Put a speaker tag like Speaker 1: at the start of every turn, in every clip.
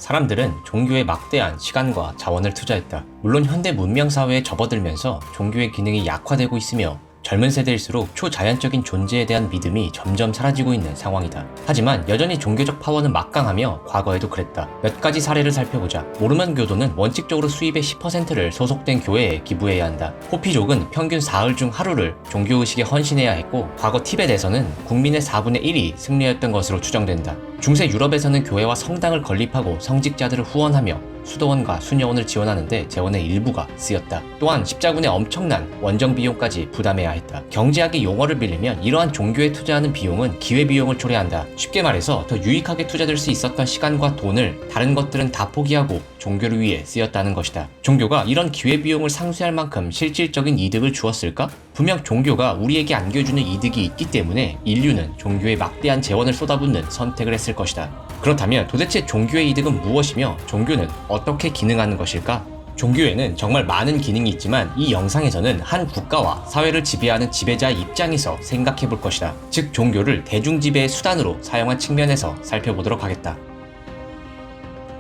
Speaker 1: 사람들은 종교에 막대한 시간과 자원을 투자했다. 물론 현대 문명 사회에 접어들면서 종교의 기능이 약화되고 있으며 젊은 세대일수록 초자연적인 존재에 대한 믿음이 점점 사라지고 있는 상황이다. 하지만 여전히 종교적 파워는 막강하며 과거에도 그랬다. 몇 가지 사례를 살펴보자. 모르몬 교도는 원칙적으로 수입의 10%를 소속된 교회에 기부해야 한다. 호피족은 평균 사흘 중 하루를 종교의식에 헌신해야 했고, 과거 티벳에서는 국민의 4분의 1이 승려였던 것으로 추정된다. 중세 유럽에서는 교회와 성당을 건립하고 성직자들을 후원하며 수도원과 수녀원을 지원하는데 재원의 일부가 쓰였다. 또한 십자군의 엄청난 원정 비용까지 부담해야 했다. 경제학의 용어를 빌리면 이러한 종교에 투자하는 비용은 기회비용을 초래한다. 쉽게 말해서 더 유익하게 투자될 수 있었던 시간과 돈을 다른 것들은 다 포기하고 종교를 위해 쓰였다는 것이다. 종교가 이런 기회비용을 상쇄할 만큼 실질적인 이득을 주었을까? 분명 종교가 우리에게 안겨주는 이득이 있기 때문에 인류는 종교에 막대한 재원을 쏟아붓는 선택을 했을 것이다. 그렇다면 도대체 종교의 이득은 무엇이며 종교는 어떻게 기능하는 것일까? 종교에는 정말 많은 기능이 있지만 이 영상에서는 한 국가와 사회를 지배하는 지배자의 입장에서 생각해 볼 것이다. 즉 종교를 대중지배의 수단으로 사용한 측면에서 살펴보도록 하겠다.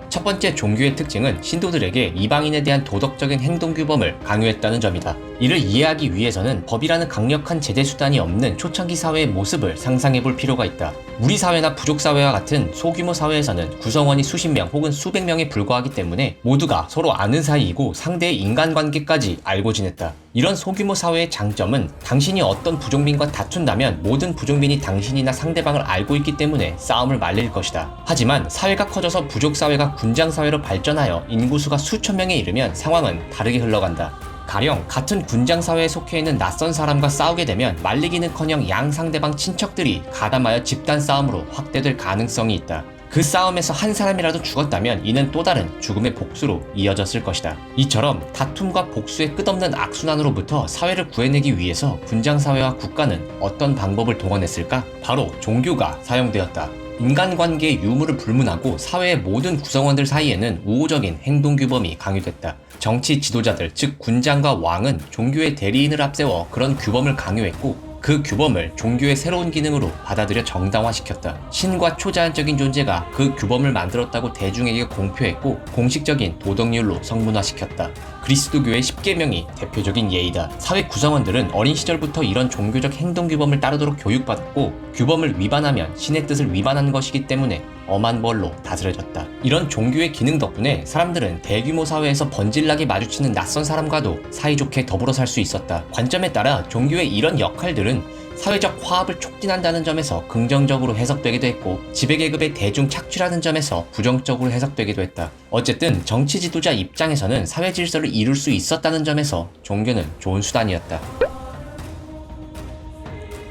Speaker 1: 첫 번째 종교의 특징은 신도들에게 이방인에 대한 도덕적인 행동 규범을 강요했다는 점이다. 이를 이해하기 위해서는 법이라는 강력한 제재 수단이 없는 초창기 사회의 모습을 상상해 볼 필요가 있다. 무리 사회나 부족 사회와 같은 소규모 사회에서는 구성원이 수십 명 혹은 수백 명에 불과하기 때문에 모두가 서로 아는 사이이고 상대의 인간관계까지 알고 지냈다. 이런 소규모 사회의 장점은 당신이 어떤 부족민과 다툰다면 모든 부족민이 당신이나 상대방을 알고 있기 때문에 싸움을 말릴 것이다. 하지만 사회가 커져서 부족 사회가 군장 사회로 발전하여 인구수가 수천 명에 이르면 상황은 다르게 흘러간다. 가령 같은 군장 사회에 속해 있는 낯선 사람과 싸우게 되면 말리기는커녕 양 상대방 친척들이 가담하여 집단 싸움으로 확대될 가능성이 있다. 그 싸움에서 한 사람이라도 죽었다면 이는 또 다른 죽음의 복수로 이어졌을 것이다. 이처럼 다툼과 복수의 끝없는 악순환으로부터 사회를 구해내기 위해서 군장사회와 국가는 어떤 방법을 동원했을까? 바로 종교가 사용되었다. 인간관계의 유무를 불문하고 사회의 모든 구성원들 사이에는 우호적인 행동규범이 강요됐다. 정치 지도자들, 즉 군장과 왕은 종교의 대리인을 앞세워 그런 규범을 강요했고 그 규범을 종교의 새로운 기능으로 받아들여 정당화시켰다. 신과 초자연적인 존재가 그 규범을 만들었다고 대중에게 공표했고 공식적인 도덕률로 성문화시켰다. 그리스도교의 10계명이 대표적인 예이다. 사회 구성원들은 어린 시절부터 이런 종교적 행동 규범을 따르도록 교육받았고 규범을 위반하면 신의 뜻을 위반한 것이기 때문에 엄한 벌로 다스려졌다. 이런 종교의 기능 덕분에 사람들은 대규모 사회에서 번질나게 마주치는 낯선 사람과도 사이좋게 더불어 살 수 있었다. 관점에 따라 종교의 이런 역할들은 사회적 화합을 촉진한다는 점에서 긍정적으로 해석되기도 했고 지배계급의 대중 착취라는 점에서 부정적으로 해석되기도 했다. 어쨌든 정치 지도자 입장에서는 사회 질서를 이룰 수 있었다는 점에서 종교는 좋은 수단이었다.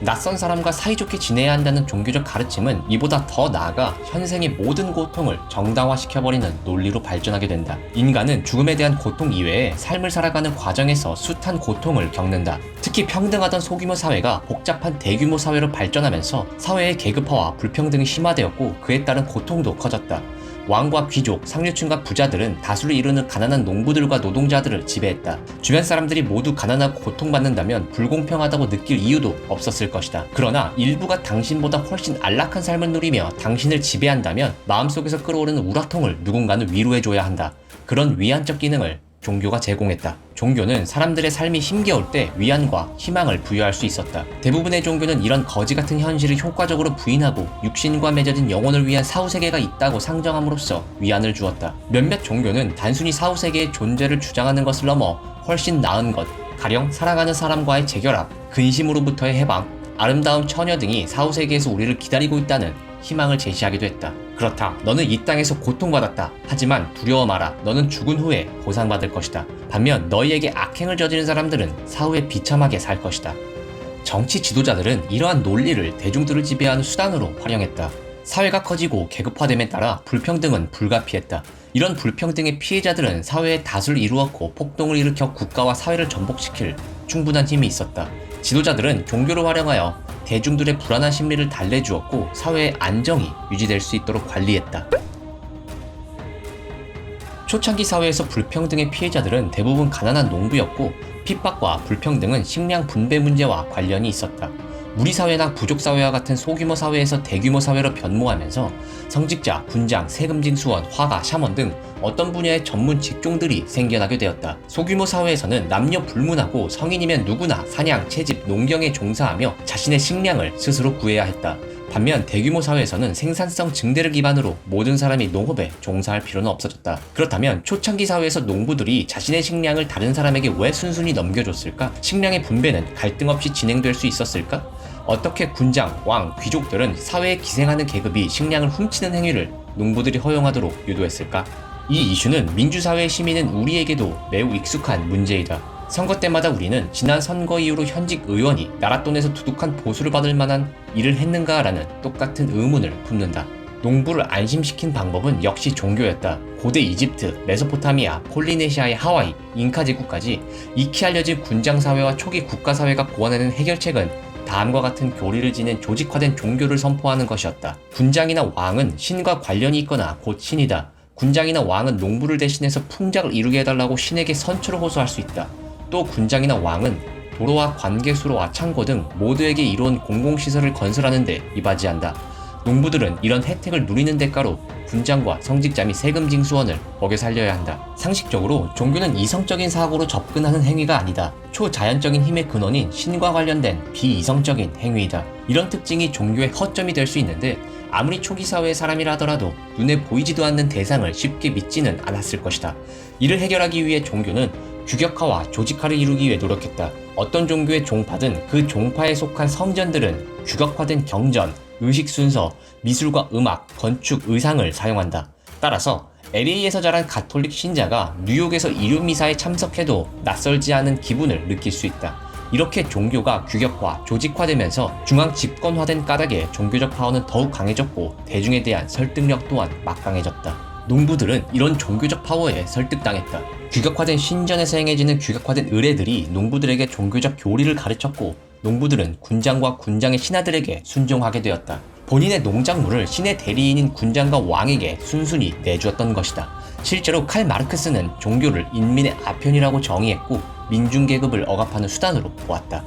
Speaker 1: 낯선 사람과 사이좋게 지내야 한다는 종교적 가르침은 이보다 더 나아가 현생의 모든 고통을 정당화시켜버리는 논리로 발전하게 된다. 인간은 죽음에 대한 고통 이외에 삶을 살아가는 과정에서 숱한 고통을 겪는다. 특히 평등하던 소규모 사회가 복잡한 대규모 사회로 발전하면서 사회의 계급화와 불평등이 심화되었고 그에 따른 고통도 커졌다. 왕과 귀족, 상류층과 부자들은 다수를 이루는 가난한 농부들과 노동자들을 지배했다. 주변 사람들이 모두 가난하고 고통받는다면 불공평하다고 느낄 이유도 없었을 것이다. 그러나 일부가 당신보다 훨씬 안락한 삶을 누리며 당신을 지배한다면 마음속에서 끓어오르는 우라통을 누군가는 위로해줘야 한다. 그런 위안적 기능을 종교가 제공했다. 종교는 사람들의 삶이 힘겨울 때 위안과 희망을 부여할 수 있었다. 대부분의 종교는 이런 거지 같은 현실을 효과적으로 부인하고 육신과 맺어진 영혼을 위한 사후세계가 있다고 상정함으로써 위안을 주었다. 몇몇 종교는 단순히 사후세계의 존재를 주장하는 것을 넘어 훨씬 나은 것, 가령 사랑하는 사람과의 재결합, 근심으로부터의 해방, 아름다운 처녀 등이 사후세계에서 우리를 기다리고 있다는 희망을 제시하기도 했다. 그렇다. 너는 이 땅에서 고통받았다. 하지만 두려워 마라. 너는 죽은 후에 보상받을 것이다. 반면 너희에게 악행을 저지른 사람들은 사후에 비참하게 살 것이다. 정치 지도자들은 이러한 논리를 대중들을 지배하는 수단으로 활용했다. 사회가 커지고 계급화됨에 따라 불평등은 불가피했다. 이런 불평등의 피해자들은 사회의 다수를 이루었고 폭동을 일으켜 국가와 사회를 전복시킬 충분한 힘이 있었다. 지도자들은 종교를 활용하여 대중들의 불안한 심리를 달래주었고 사회의 안정이 유지될 수 있도록 관리했다. 초창기 사회에서 불평등의 피해자들은 대부분 가난한 농부였고 핍박과 불평등은 식량 분배 문제와 관련이 있었다. 무리사회나 부족사회와 같은 소규모 사회에서 대규모 사회로 변모하면서 성직자, 군장, 세금징수원, 화가, 샤먼 등 어떤 분야의 전문 직종들이 생겨나게 되었다. 소규모 사회에서는 남녀 불문하고 성인이면 누구나 사냥, 채집, 농경에 종사하며 자신의 식량을 스스로 구해야 했다. 반면 대규모 사회에서는 생산성 증대를 기반으로 모든 사람이 농업에 종사할 필요는 없어졌다. 그렇다면 초창기 사회에서 농부들이 자신의 식량을 다른 사람에게 왜 순순히 넘겨줬을까? 식량의 분배는 갈등 없이 진행될 수 있었을까? 어떻게 군장, 왕, 귀족들은 사회에 기생하는 계급이 식량을 훔치는 행위를 농부들이 허용하도록 유도했을까? 이 이슈는 민주사회의 시민인 우리에게도 매우 익숙한 문제이다. 선거 때마다 우리는 지난 선거 이후로 현직 의원이 나라 돈에서 두둑한 보수를 받을 만한 일을 했는가라는 똑같은 의문을 품는다. 농부를 안심시킨 방법은 역시 종교였다. 고대 이집트, 메소포타미아, 폴리네시아의 하와이, 잉카 제국까지 익히 알려진 군장사회와 초기 국가사회가 고안해낸 해결책은 다음과 같은 교리를 지닌 조직화된 종교를 선포하는 것이었다. 군장이나 왕은 신과 관련이 있거나 곧 신이다. 군장이나 왕은 농부를 대신해서 풍작을 이루게 해달라고 신에게 선처를 호소할 수 있다. 또 군장이나 왕은 도로와 관계수로와 창고 등 모두에게 이로운 공공시설을 건설하는 데 이바지한다. 농부들은 이런 혜택을 누리는 대가로 군장과 성직자 및 세금징수원을 먹여 살려야 한다. 상식적으로 종교는 이성적인 사고로 접근하는 행위가 아니다. 초자연적인 힘의 근원인 신과 관련된 비이성적인 행위이다. 이런 특징이 종교의 허점이 될 수 있는데 아무리 초기 사회의 사람이라 하더라도 눈에 보이지도 않는 대상을 쉽게 믿지는 않았을 것이다. 이를 해결하기 위해 종교는 규격화와 조직화를 이루기 위해 노력했다. 어떤 종교의 종파든 그 종파에 속한 성전들은 규격화된 경전, 의식 순서, 미술과 음악, 건축, 의상을 사용한다. 따라서 LA에서 자란 가톨릭 신자가 뉴욕에서 일요 미사에 참석해도 낯설지 않은 기분을 느낄 수 있다. 이렇게 종교가 규격화, 조직화되면서 중앙 집권화된 까닭에 종교적 파워는 더욱 강해졌고 대중에 대한 설득력 또한 막강해졌다. 농부들은 이런 종교적 파워에 설득당했다. 규격화된 신전에서 행해지는 규격화된 의례들이 농부들에게 종교적 교리를 가르쳤고 농부들은 군장과 군장의 신하들에게 순종하게 되었다. 본인의 농작물을 신의 대리인인 군장과 왕에게 순순히 내주었던 것이다. 실제로 칼 마르크스는 종교를 인민의 아편이라고 정의했고 민중계급을 억압하는 수단으로 보았다.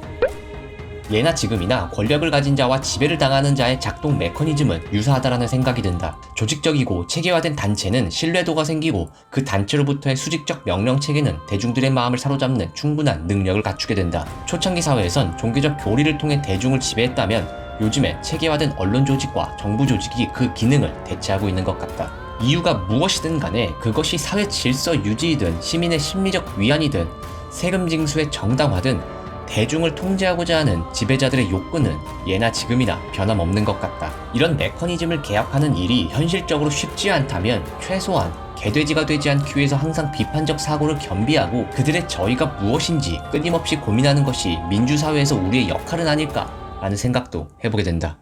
Speaker 1: 예나 지금이나 권력을 가진 자와 지배를 당하는 자의 작동 메커니즘은 유사하다라는 생각이 든다. 조직적이고 체계화된 단체는 신뢰도가 생기고 그 단체로부터의 수직적 명령체계는 대중들의 마음을 사로잡는 충분한 능력을 갖추게 된다. 초창기 사회에선 종교적 교리를 통해 대중을 지배했다면 요즘에 체계화된 언론 조직과 정부 조직이 그 기능을 대체하고 있는 것 같다. 이유가 무엇이든 간에 그것이 사회 질서 유지이든 시민의 심리적 위안이든 세금 징수의 정당화든 대중을 통제하고자 하는 지배자들의 욕구는 예나 지금이나 변함없는 것 같다. 이런 메커니즘을 개혁하는 일이 현실적으로 쉽지 않다면 최소한 개돼지가 되지 않기 위해서 항상 비판적 사고를 겸비하고 그들의 저의가 무엇인지 끊임없이 고민하는 것이 민주사회에서 우리의 역할은 아닐까라는 생각도 해보게 된다.